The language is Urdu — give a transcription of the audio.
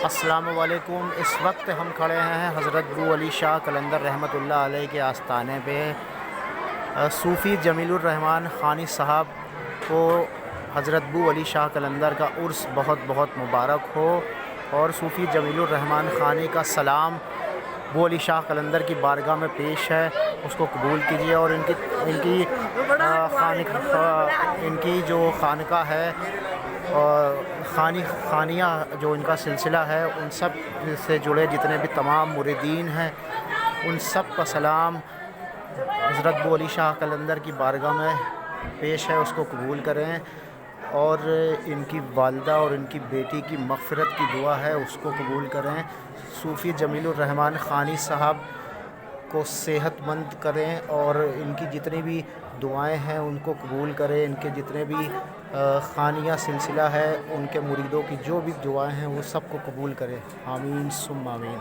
السلام علیکم۔ اس وقت ہم کھڑے ہیں حضرت بو علی شاہ قلندر رحمۃ اللہ علیہ کے آستانے پہ۔ صوفی جمیل الرحمن خانی صاحب کو حضرت بو علی شاہ قلندر کا عرس بہت بہت مبارک ہو، اور صوفی جمیل الرحمن خانی کا سلام بو علی شاہ قلندر کی بارگاہ میں پیش ہے، اس کو قبول کیجیے۔ اور ان کی جو خانقاہ ہے، خانیہ جو ان کا سلسلہ ہے، ان سب سے جڑے جتنے بھی تمام مریدین ہیں، ان سب کا سلام حضرت بو علی شاہ قلندر کی بارگاہ میں پیش ہے، اس کو قبول کریں۔ اور ان کی والدہ اور ان کی بیٹی کی مغفرت کی دعا ہے، اس کو قبول کریں۔ صوفی جمیل الرحمن خانی صاحب کو صحت مند کریں، اور ان کی جتنی بھی دعائیں ہیں ان کو قبول کریں۔ ان کے جتنے بھی خانیہ سلسلہ ہے، ان کے مریدوں کی جو بھی دعائیں ہیں وہ سب کو قبول کریں۔ آمین ثم آمین۔